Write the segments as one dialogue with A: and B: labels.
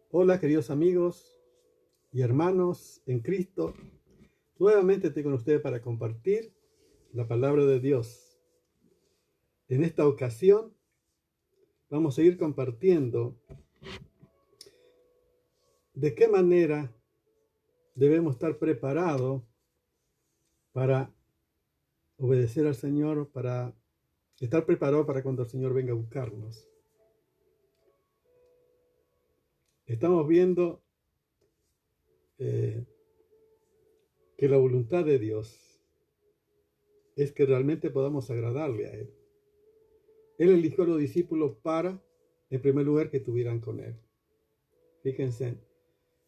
A: Hola queridos amigos y hermanos en Cristo. Nuevamente estoy con ustedes para compartir la palabra de Dios. En esta ocasión vamos a ir compartiendo de qué manera debemos estar preparados para obedecer al Señor, para estar preparados para cuando el Señor venga a buscarnos. Estamos viendo que la voluntad de Dios es que realmente podamos agradarle a Él. Él eligió a los discípulos para, en primer lugar, que estuvieran con Él. Fíjense,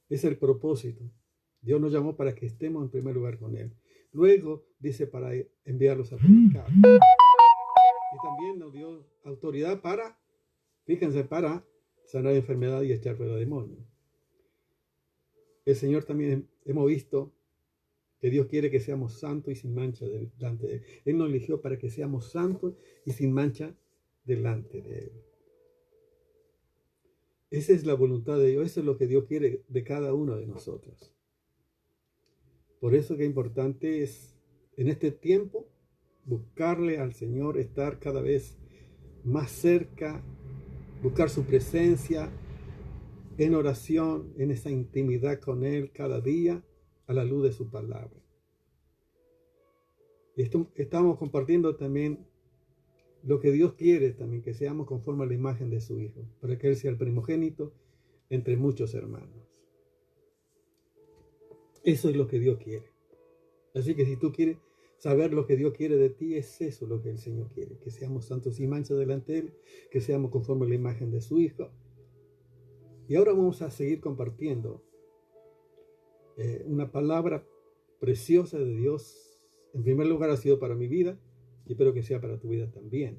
A: es el propósito. Dios nos llamó para que estemos en primer lugar con Él. Luego dice para enviarlos a predicar. Y también nos dio autoridad para, fíjense, para sanar enfermedad y echar fuera demonios. El Señor también hemos visto que Dios quiere que seamos santos y sin mancha delante de Él. Él nos eligió para que seamos santos y sin mancha delante de Él. Esa es la voluntad de Dios, eso es lo que Dios quiere de cada uno de nosotros. Por eso que importante es en este tiempo buscarle al Señor, estar cada vez más cerca, buscar su presencia en oración, en esa intimidad con Él cada día a la luz de su palabra. Estamos compartiendo también lo que Dios quiere también, que seamos conforme a la imagen de su Hijo, para que Él sea el primogénito entre muchos hermanos. Eso es lo que Dios quiere. Así que si tú quieres saber lo que Dios quiere de ti, es eso lo que el Señor quiere, que seamos santos y manchas delante de Él, que seamos conforme a la imagen de su Hijo. Y ahora vamos a seguir compartiendo una palabra preciosa de Dios. En primer lugar ha sido para mi vida y espero que sea para tu vida también.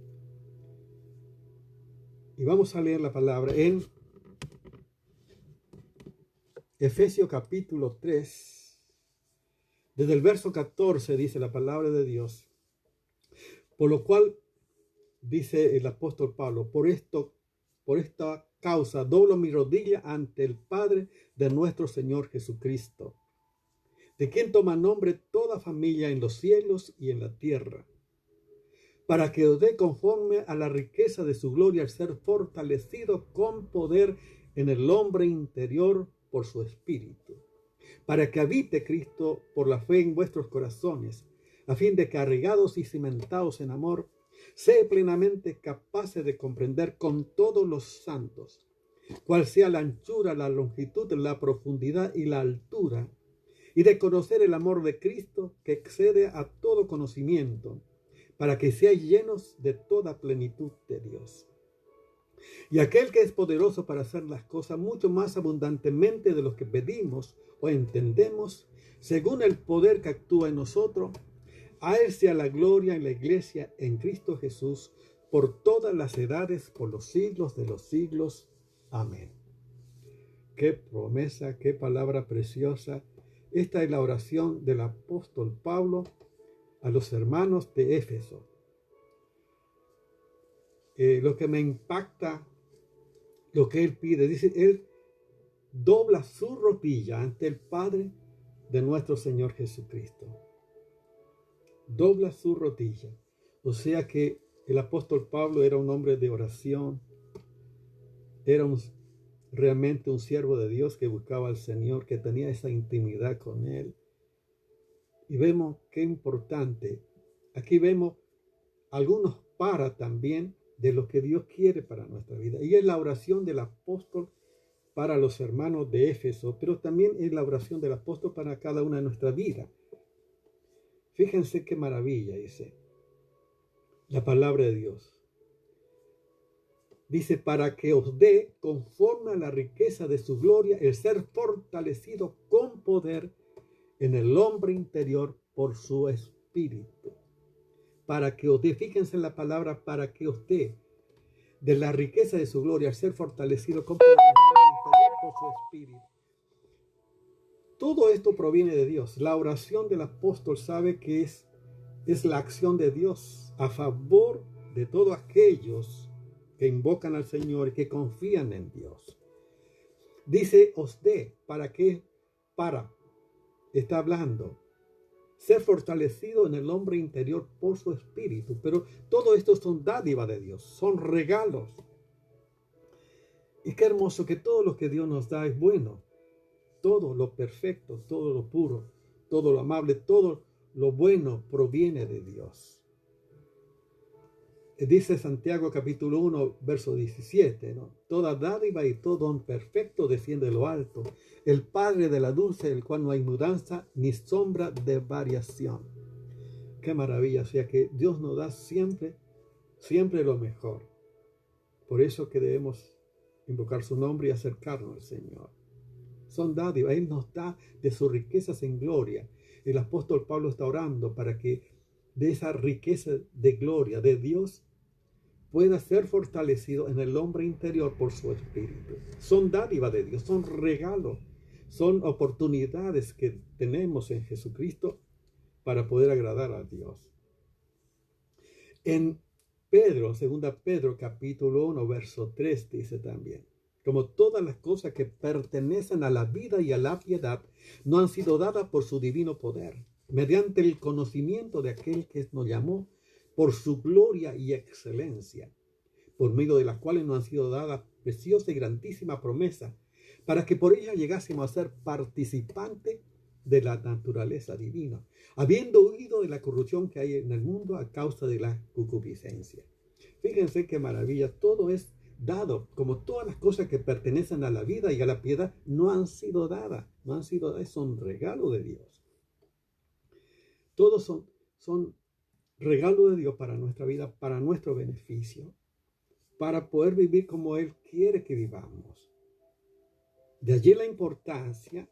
A: Y vamos a leer la palabra en Efesios capítulo 3, desde el verso 14 dice la palabra de Dios. Por lo cual, dice el apóstol Pablo, por esta causa doblo mi rodilla ante el Padre de nuestro Señor Jesucristo, de quien toma nombre toda familia en los cielos y en la tierra, para que os dé conforme a la riqueza de su gloria al ser fortalecido con poder en el hombre interior por su espíritu, para que habite Cristo por la fe en vuestros corazones, a fin de que arraigados y cimentados en amor, sé plenamente capaces de comprender con todos los santos cuál sea la anchura, la longitud, la profundidad y la altura, y de conocer el amor de Cristo que excede a todo conocimiento, para que seáis llenos de toda plenitud de Dios. Y aquel que es poderoso para hacer las cosas mucho más abundantemente de lo que pedimos o entendemos, según el poder que actúa en nosotros, a Él sea la gloria en la iglesia en Cristo Jesús, por todas las edades, por los siglos de los siglos. Amén. Qué promesa, qué palabra preciosa. Esta es la oración del apóstol Pablo a los hermanos de Éfeso. Lo que me impacta, lo que él pide, dice, él dobla su rodilla ante el Padre de nuestro Señor Jesucristo. Dobla su rodilla. O sea que el apóstol Pablo era un hombre de oración, era realmente un siervo de Dios que buscaba al Señor, que tenía esa intimidad con Él. Y vemos qué importante. Aquí vemos algunos para también de lo que Dios quiere para nuestra vida. Y es la oración del apóstol para los hermanos de Éfeso, pero también es la oración del apóstol para cada una de nuestra vida. Fíjense qué maravilla, dice la palabra de Dios. Dice, para que os dé, conforme a la riqueza de su gloria, el ser fortalecido con poder en el hombre interior por su espíritu. Para que os dé, fíjense en la palabra, para que os dé de la riqueza de su gloria, el ser fortalecido con poder en el hombre interior por su espíritu. Todo esto proviene de Dios. La oración del apóstol sabe que es la acción de Dios a favor de todos aquellos que invocan al Señor y que confían en Dios. Dice os dé. ¿Para qué? Para. Está hablando. Ser fortalecido en el hombre interior por su espíritu. Pero todo esto son dádivas de Dios. Son regalos. Y qué hermoso que todo lo que Dios nos da es bueno. Todo lo perfecto, todo lo puro, todo lo amable, todo lo bueno proviene de Dios. Dice Santiago capítulo 1, verso 17, ¿no? Toda dádiva y todo don perfecto desciende de lo alto, el Padre de la dulce, el cual no hay mudanza ni sombra de variación. Qué maravilla, o sea que Dios nos da siempre, siempre lo mejor. Por eso que debemos invocar su nombre y acercarnos al Señor. Son dádivas, Él nos da de sus riquezas en gloria. El apóstol Pablo está orando para que de esa riqueza de gloria de Dios pueda ser fortalecido en el hombre interior por su espíritu. Son dádivas de Dios, son regalos, son oportunidades que tenemos en Jesucristo para poder agradar a Dios. En Pedro, 2 Pedro capítulo 1, verso 3 dice también: como todas las cosas que pertenecen a la vida y a la piedad no han sido dadas por su divino poder, mediante el conocimiento de aquel que nos llamó por su gloria y excelencia, por medio de las cuales nos han sido dadas preciosa y grandísima promesa, para que por ella llegásemos a ser participantes de la naturaleza divina, habiendo huido de la corrupción que hay en el mundo a causa de la concupiscencia. Fíjense qué maravilla, todo es dado, como todas las cosas que pertenecen a la vida y a la piedad no han sido dadas, son regalo de Dios. Todos son regalo de Dios para nuestra vida, para nuestro beneficio, para poder vivir como Él quiere que vivamos. De allí la importancia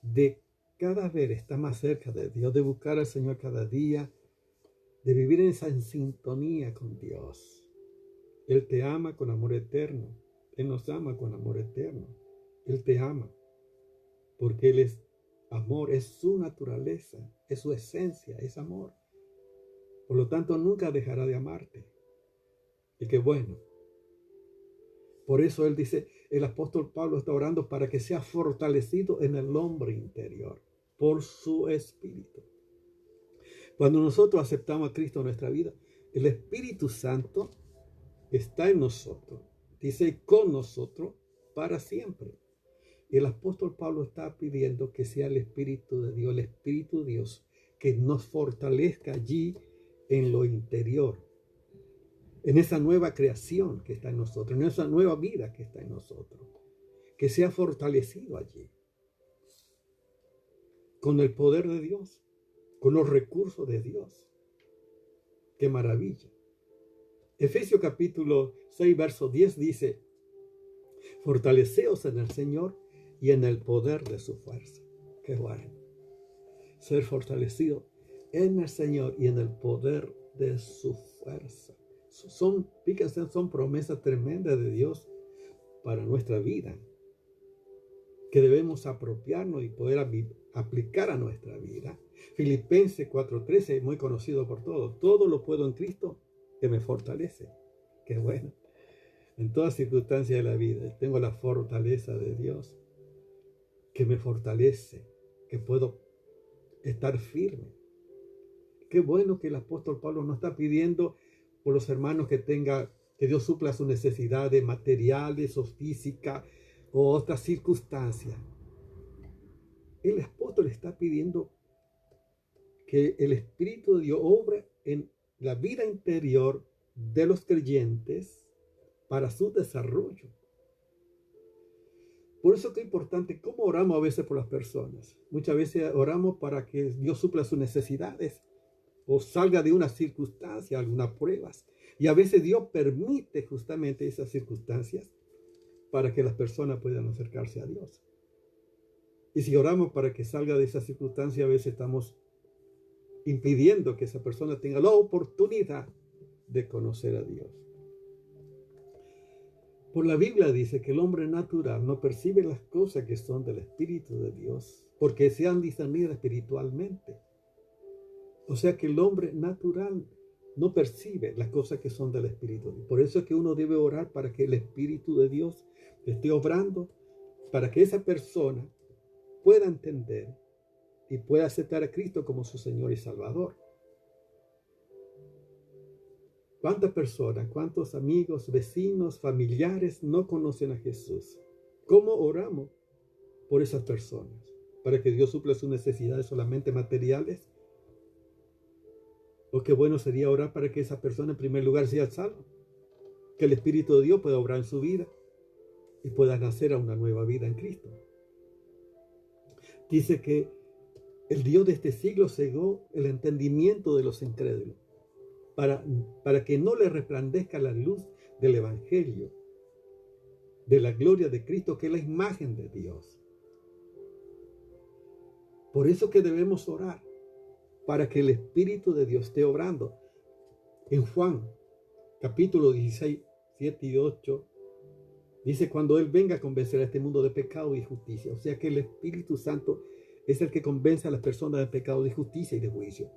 A: de cada vez estar más cerca de Dios, de buscar al Señor cada día, de vivir en sintonía con Dios. Él te ama con amor eterno. Él nos ama con amor eterno. Él te ama porque Él es amor, es su naturaleza, es su esencia, es amor. Por lo tanto, nunca dejará de amarte. Y qué bueno. Por eso Él dice, el apóstol Pablo está orando para que sea fortalecido en el hombre interior, por su espíritu. Cuando nosotros aceptamos a Cristo en nuestra vida, el Espíritu Santo está en nosotros, dice con nosotros para siempre. Y el apóstol Pablo está pidiendo que sea el Espíritu de Dios, el Espíritu de Dios, que nos fortalezca allí en lo interior, en esa nueva creación que está en nosotros, en esa nueva vida que está en nosotros, que sea fortalecido allí, con el poder de Dios, con los recursos de Dios. ¡Qué maravilla! Efesios capítulo 6, verso 10 dice: fortaleceos en el Señor y en el poder de su fuerza. ¡Qué bueno! Ser fortalecido en el Señor y en el poder de su fuerza. Fíjense, son promesas tremendas de Dios para nuestra vida, que debemos apropiarnos y poder aplicar a nuestra vida. Filipenses 4:13, muy conocido por todos: todo lo puedo en Cristo que me fortalece. Qué bueno. En todas circunstancias de la vida tengo la fortaleza de Dios que me fortalece, que puedo estar firme. Qué bueno que el apóstol Pablo no está pidiendo por los hermanos que Dios supla sus necesidades materiales o físicas o otras circunstancias. El apóstol está pidiendo que el Espíritu de Dios obra en la vida interior de los creyentes para su desarrollo. Por eso que es importante cómo oramos a veces por las personas. Muchas veces oramos para que Dios supla sus necesidades o salga de una circunstancia, algunas pruebas. Y a veces Dios permite justamente esas circunstancias para que las personas puedan acercarse a Dios. Y si oramos para que salga de esa circunstancia, a veces estamos impidiendo que esa persona tenga la oportunidad de conocer a Dios. Por la Biblia dice que el hombre natural no percibe las cosas que son del Espíritu de Dios, porque se han discernido espiritualmente. O sea que el hombre natural no percibe las cosas que son del Espíritu. Por eso es que uno debe orar para que el Espíritu de Dios que esté obrando para que esa persona pueda entender y pueda aceptar a Cristo como su Señor y Salvador. ¿Cuántas personas, cuántos amigos, vecinos, familiares no conocen a Jesús? ¿Cómo oramos por esas personas? ¿Para que Dios supla sus necesidades solamente materiales? ¿O qué bueno sería orar para que esa persona en primer lugar sea salva? Que el Espíritu de Dios pueda obrar en su vida y pueda nacer a una nueva vida en Cristo. Dice que el Dios de este siglo cegó el entendimiento de los incrédulos para que no le resplandezca la luz del Evangelio, de la gloria de Cristo, que es la imagen de Dios. Por eso que debemos orar, para que el Espíritu de Dios esté obrando. En Juan, capítulo 16, 7 y 8, dice, cuando Él venga a convencer a este mundo de pecado y justicia. O sea que el Espíritu Santo es el que convence a las personas de pecado, de justicia y de juicio.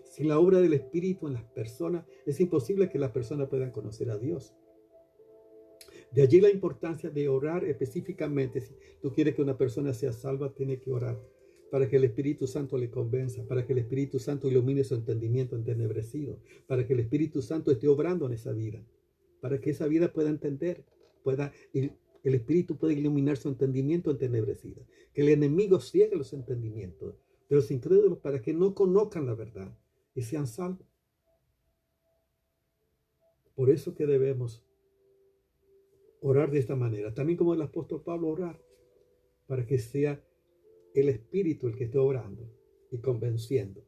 A: Sin la obra del Espíritu en las personas, es imposible que las personas puedan conocer a Dios. De allí la importancia de orar específicamente. Si tú quieres que una persona sea salva, tiene que orar para que el Espíritu Santo le convenza, para que el Espíritu Santo ilumine su entendimiento entenebrecido, para que el Espíritu Santo esté obrando en esa vida, para que esa vida pueda entender, el Espíritu pueda iluminar su entendimiento entenebrecido, que el enemigo ciegue los entendimientos de los incrédulos para que no conozcan la verdad y sean salvos. Por eso que debemos orar de esta manera, también como el apóstol Pablo orar, para que sea el Espíritu el que esté obrando y convenciendo,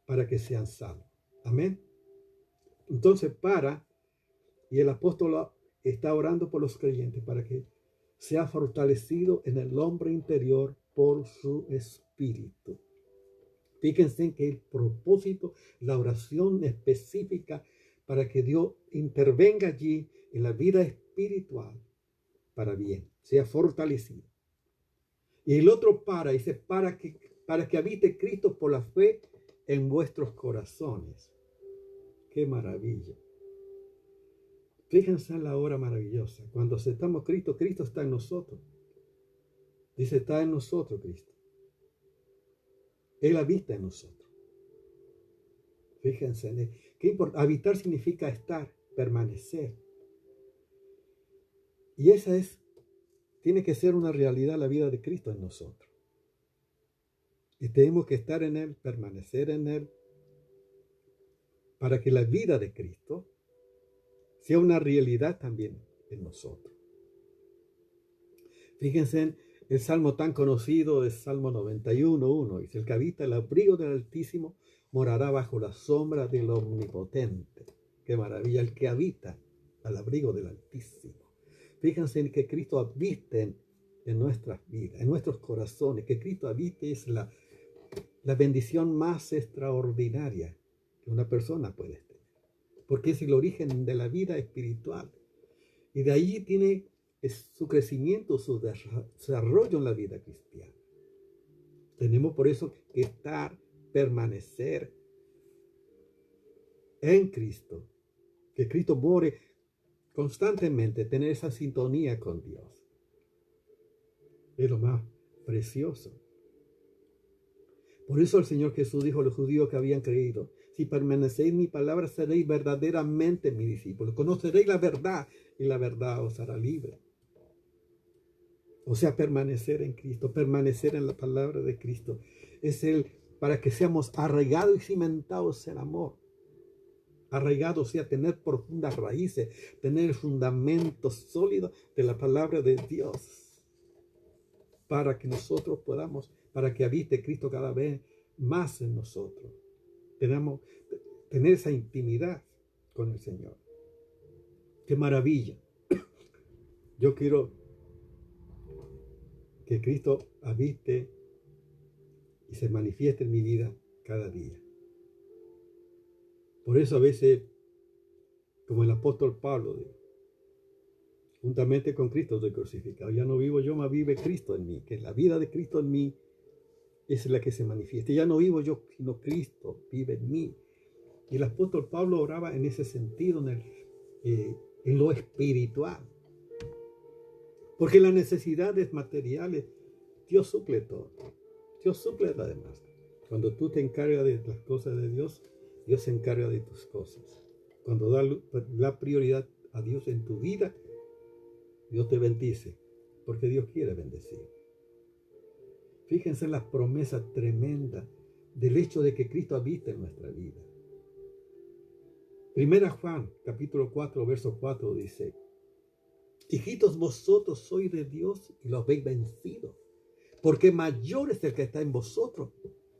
A: para que sean salvos. Amén. Entonces y el apóstol está orando por los creyentes para que sea fortalecido en el hombre interior por su Espíritu. Fíjense en que el propósito, la oración específica para que Dios intervenga allí en la vida espiritual para bien, sea fortalecido. Y el otro dice, para que habite Cristo por la fe en vuestros corazones. ¡Qué maravilla! Fíjense en la obra maravillosa. Cuando aceptamos Cristo, Cristo está en nosotros. Dice, está en nosotros Cristo. Él habita en nosotros. Fíjense, ¿qué importa? Habitar significa estar, permanecer. Y tiene que ser una realidad la vida de Cristo en nosotros. Y tenemos que estar en Él, permanecer en Él, para que la vida de Cristo sea una realidad también en nosotros. Fíjense en el salmo tan conocido, es Salmo 91:1. Dice, el que habita el abrigo del Altísimo morará bajo la sombra del Omnipotente. Qué maravilla, el que habita al abrigo del Altísimo. Fíjense en que Cristo habite en nuestras vidas, en nuestros corazones. Que Cristo habite es la bendición más extraordinaria que una persona puede tener, porque es el origen de la vida espiritual. Y de ahí tiene su crecimiento, su desarrollo en la vida cristiana. Tenemos por eso que permanecer en Cristo, que Cristo more constantemente, tener esa sintonía con Dios. Es lo más precioso. Por eso el Señor Jesús dijo a los judíos que habían creído, si permanecéis en mi palabra, seréis verdaderamente mis discípulos. Conoceréis la verdad y la verdad os hará libre. O sea, permanecer en Cristo, permanecer en la palabra de Cristo. Es para que seamos arraigados y cimentados en amor. Arraigados, o sea, tener profundas raíces, tener el fundamento sólido de la palabra de Dios. Para que nosotros para que habite Cristo cada vez más en nosotros. Tenemos tener esa intimidad con el Señor. ¡Qué maravilla! Yo quiero que Cristo habite y se manifieste en mi vida cada día. Por eso a veces, como el apóstol Pablo dijo, juntamente con Cristo estoy crucificado. Ya no vivo yo, mas vive Cristo en mí. Que la vida de Cristo en mí es la que se manifiesta. Ya no vivo yo, sino Cristo vive en mí. Y el apóstol Pablo oraba en ese sentido, en lo espiritual. Porque las necesidades materiales, Dios suple todo. Dios suple además. Cuando tú te encargas de las cosas de Dios, Dios se encarga de tus cosas. Cuando da la prioridad a Dios en tu vida, Dios te bendice, porque Dios quiere bendecir. Fíjense en la promesa tremenda del hecho de que Cristo habita en nuestra vida. Primera Juan, capítulo 4, verso 4 dice: hijitos, vosotros sois de Dios y los habéis vencido, porque mayor es el que está en vosotros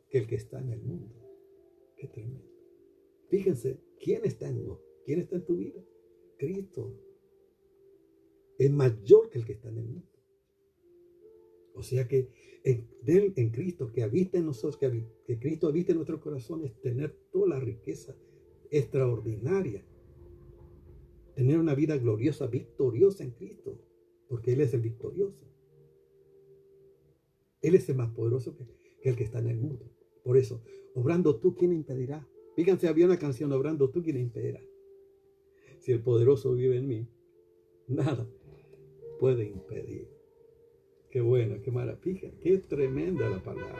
A: que el que está en el mundo. Qué tremendo. Fíjense, ¿quién está en vos? ¿Quién está en tu vida? Cristo. Es mayor que el que está en el mundo. O sea que en Cristo, que habita en nosotros, que Cristo habita en nuestros corazones, tener toda la riqueza extraordinaria. Tener una vida gloriosa, victoriosa en Cristo, porque Él es el victorioso. Él es el más poderoso que el que está en el mundo. Por eso, obrando tú, ¿quién impedirá? Fíjense, había una canción, obrando tú, ¿quién impedirá? Si el poderoso vive en mí, nada puede impedir. Qué bueno, qué maravilla, qué tremenda la palabra.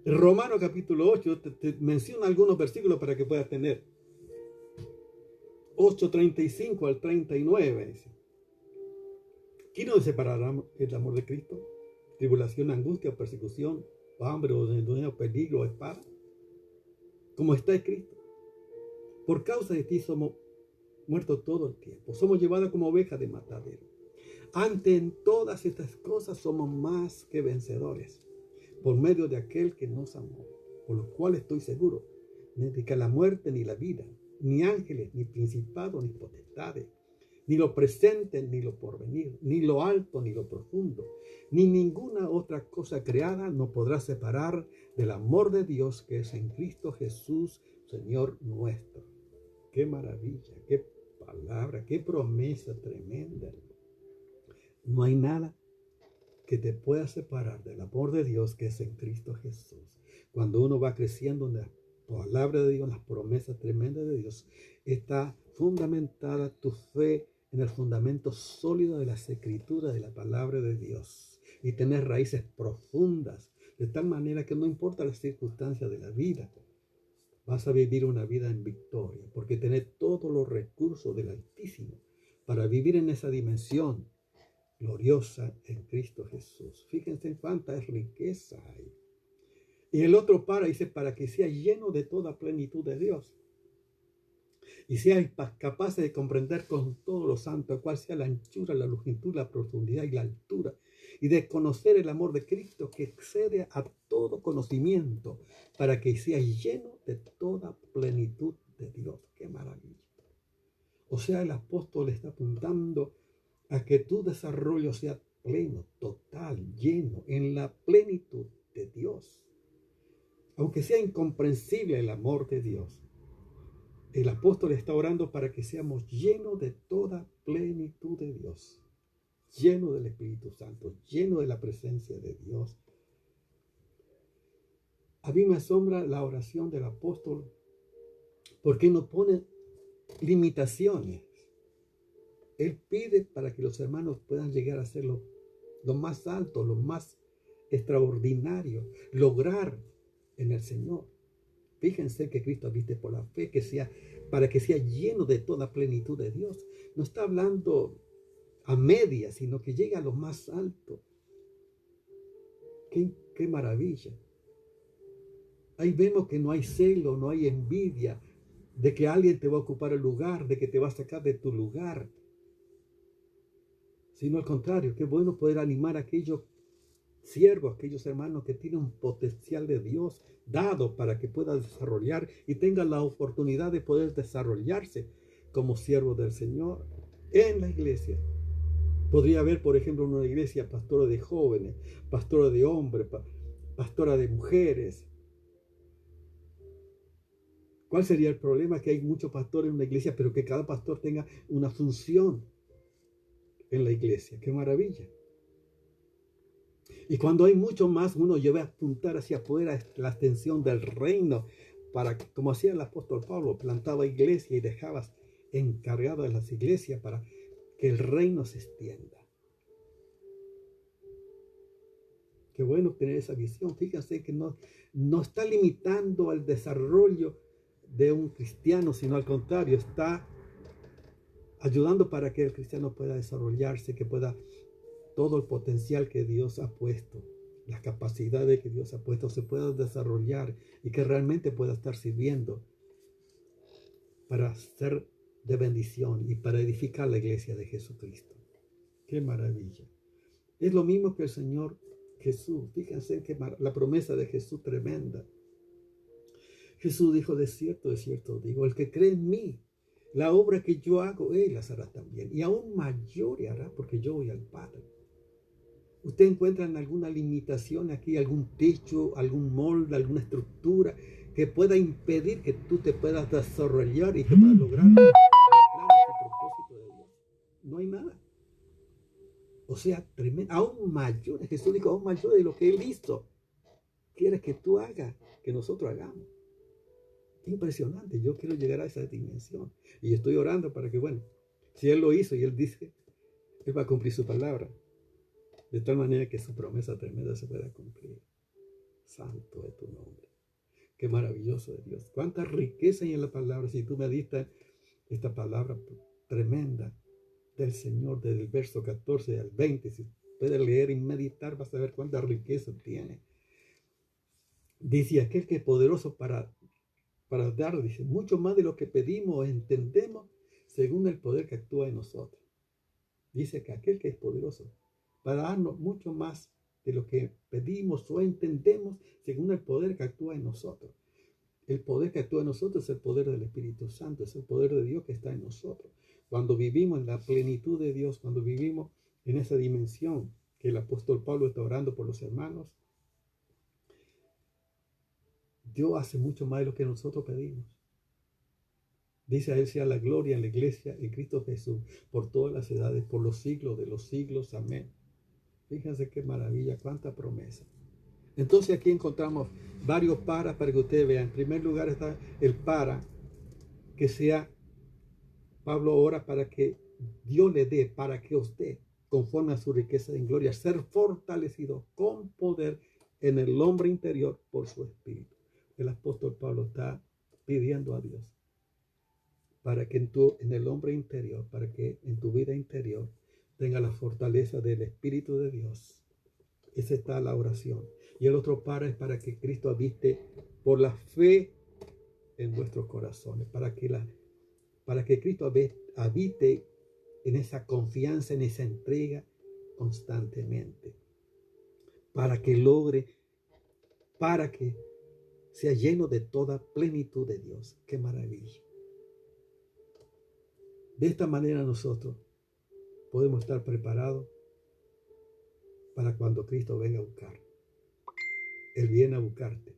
A: Romanos capítulo 8, te menciono algunos versículos para que puedas tener. 8:35 al 39. Dice: ¿quién nos separará el amor de Cristo? Tribulación, angustia, persecución, hambre, o desnudez, peligro, espada. Como está escrito: por causa de ti somos muertos todo el tiempo. Somos llevados como ovejas de matadero. Ante en todas estas cosas somos más que vencedores, por medio de aquel que nos amó. Por lo cual estoy seguro de que la muerte ni la vida, ni ángeles, ni principados, ni potestades, ni lo presente, ni lo porvenir, ni lo alto, ni lo profundo, ni ninguna otra cosa creada nos podrá separar del amor de Dios que es en Cristo Jesús, Señor nuestro. Qué maravilla, qué palabra, qué promesa tremenda. No hay nada que te pueda separar del amor de Dios que es en Cristo Jesús. Cuando uno va creciendo en la palabra de Dios, en las promesas tremendas de Dios, está fundamentada tu fe en el fundamento sólido de las escrituras de la palabra de Dios y tener raíces profundas, de tal manera que no importa las circunstancias de la vida, vas a vivir una vida en victoria, porque tenés todos los recursos del Altísimo para vivir en esa dimensión gloriosa en Cristo Jesús. Fíjense en cuánta riqueza hay. Y el otro dice, para que sea lleno de toda plenitud de Dios. Y sea capaz de comprender con todos los santos cuál sea la anchura, la longitud, la profundidad y la altura. Y de conocer el amor de Cristo que excede a todo conocimiento, para que sea lleno de toda plenitud de Dios. ¡Qué maravilla! O sea, el apóstol está apuntando a que tu desarrollo sea pleno, total, lleno, en la plenitud de Dios. Aunque sea incomprensible el amor de Dios, el apóstol está orando para que seamos llenos de toda plenitud de Dios, llenos del Espíritu Santo, llenos de la presencia de Dios. A mí me asombra la oración del apóstol porque no pone limitaciones. Él pide para que los hermanos puedan llegar a ser lo más alto, lo más extraordinario, lograr en el Señor. Fíjense que Cristo habite por la fe, para que sea lleno de toda plenitud de Dios. No está hablando a media, sino que llegue a lo más alto. Qué maravilla. Ahí vemos que no hay celo, no hay envidia de que alguien te va a ocupar el lugar, de que te va a sacar de tu lugar. Sino al contrario, qué bueno poder animar a aquellos siervos, aquellos hermanos que tienen un potencial de Dios dado para que puedan desarrollar y tengan la oportunidad de poder desarrollarse como siervos del Señor en la iglesia. Podría haber, por ejemplo, una iglesia pastora de jóvenes, pastora de hombres, pastora de mujeres. ¿Cuál sería el problema? Que hay muchos pastores en una iglesia, pero que cada pastor tenga una función en la iglesia. ¡Qué maravilla! Y cuando hay mucho más, uno lleva a apuntar hacia afuera la extensión del reino, para que, como hacía el apóstol Pablo, plantaba iglesia y dejaba encargado de las iglesias para que el reino se extienda. Qué bueno tener esa visión. Fíjense que no está limitando al desarrollo de un cristiano, sino al contrario, está ayudando para que el cristiano pueda desarrollarse, que pueda todo el potencial que Dios ha puesto, las capacidades que Dios ha puesto, se pueda desarrollar y que realmente pueda estar sirviendo para ser de bendición y para edificar la iglesia de Jesucristo. ¡Qué maravilla! Es lo mismo que el Señor Jesús. Fíjense que la promesa de Jesús tremenda. Jesús dijo, de cierto digo, el que cree en mí, la obra que yo hago, él las hará también. Y aún mayor hará, porque yo voy al Padre. ¿Usted encuentra en alguna limitación aquí, algún techo, algún molde, alguna estructura que pueda impedir que tú te puedas desarrollar y que puedas lograr el plan y propósito de Dios? No hay nada. O sea, tremendo, aún mayor, Jesús dijo, aún mayor de lo que Él hizo. Quiere que tú hagas, que nosotros hagamos. Impresionante, yo quiero llegar a esa dimensión. Y estoy orando para que, bueno, si Él lo hizo y Él dice, Él va a cumplir su palabra. De tal manera que su promesa tremenda se pueda cumplir. Santo es tu nombre. Qué maravilloso es Dios. Cuánta riqueza hay en la palabra. Si tú meditas esta palabra tremenda del Señor, desde el verso 14 al 20, si puedes leer y meditar, vas a ver cuánta riqueza tiene. Dice, aquel que es poderoso para dar, dice, mucho más de lo que pedimos o entendemos, según el poder que actúa en nosotros. Dice que aquel que es poderoso para darnos mucho más de lo que pedimos o entendemos, según el poder que actúa en nosotros. El poder que actúa en nosotros es el poder del Espíritu Santo, es el poder de Dios que está en nosotros. Cuando vivimos en la plenitud de Dios, cuando vivimos en esa dimensión que el apóstol Pablo está orando por los hermanos, Dios hace mucho más de lo que nosotros pedimos. Dice, a Él sea la gloria en la iglesia, en Cristo Jesús, por todas las edades, por los siglos de los siglos. Amén. Fíjense qué maravilla, cuánta promesa. Entonces aquí encontramos varios para que ustedes vean. En primer lugar está el para, que sea, Pablo ora para que Dios le dé, para que usted, conforme a su riqueza en gloria, ser fortalecido con poder en el hombre interior por su espíritu. El apóstol Pablo está pidiendo a Dios para que en el hombre interior, para que en tu vida interior tenga la fortaleza del Espíritu de Dios. Esa está la oración. Y el otro para es para que Cristo habite por la fe en vuestros corazones, para que Cristo habite en esa confianza, en esa entrega constantemente, para que sea lleno de toda plenitud de Dios. ¡Qué maravilla! De esta manera nosotros podemos estar preparados para cuando Cristo venga a buscar. Él viene a buscarte.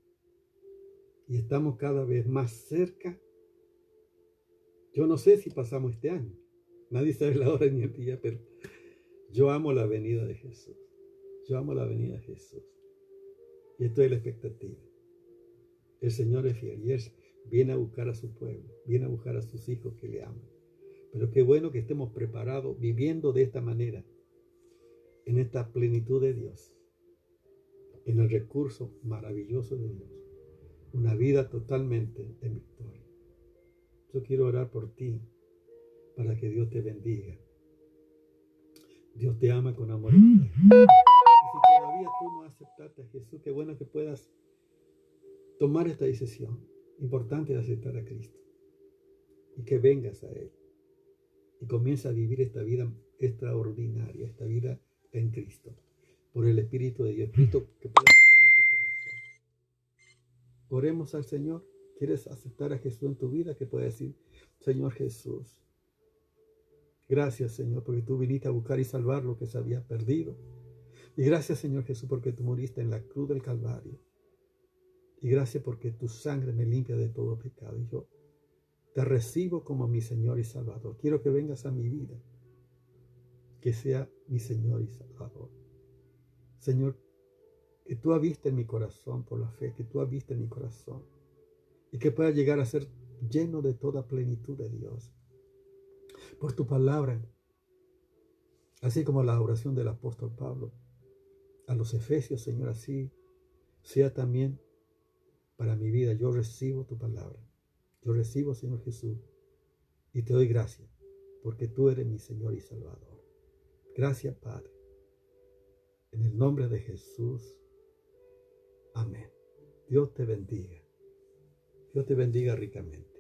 A: Y estamos cada vez más cerca. Yo no sé si pasamos este año. Nadie sabe la hora ni el día, pero yo amo la venida de Jesús. Yo amo la venida de Jesús. Y estoy en la expectativa. El Señor es fiel y Él viene a buscar a su pueblo, viene a buscar a sus hijos que le aman. Pero qué bueno que estemos preparados, viviendo de esta manera, en esta plenitud de Dios, en el recurso maravilloso de Dios, una vida totalmente de victoria. Yo quiero orar por ti, para que Dios te bendiga. Dios te ama con amor. Y si todavía tú no aceptaste a Jesús, qué bueno que puedas tomar esta decisión. Importante de aceptar a Cristo. Y que vengas a Él. Y comienza a vivir esta vida extraordinaria, esta vida en Cristo. Por el Espíritu de Dios. Cristo que pueda estar en tu corazón. Oremos al Señor. ¿Quieres aceptar a Jesús en tu vida? Que pueda decir, Señor Jesús, gracias, Señor, porque tú viniste a buscar y salvar lo que se había perdido. Y gracias, Señor Jesús, porque tú moriste en la cruz del Calvario. Y gracias porque tu sangre me limpia de todo pecado. Y yo te recibo como mi Señor y Salvador. Quiero que vengas a mi vida, que sea mi Señor y Salvador. Señor, que tú habiste en mi corazón por la fe, que tú habiste en mi corazón. Y que pueda llegar a ser lleno de toda plenitud de Dios. Por tu palabra Así como la oración del apóstol Pablo a los Efesios, Señor, así sea también para mi vida. Yo recibo tu palabra. Yo recibo, Señor Jesús, y te doy gracias, porque tú eres mi Señor y Salvador. Gracias, Padre. En el nombre de Jesús. Amén. Dios te bendiga. Dios te bendiga ricamente.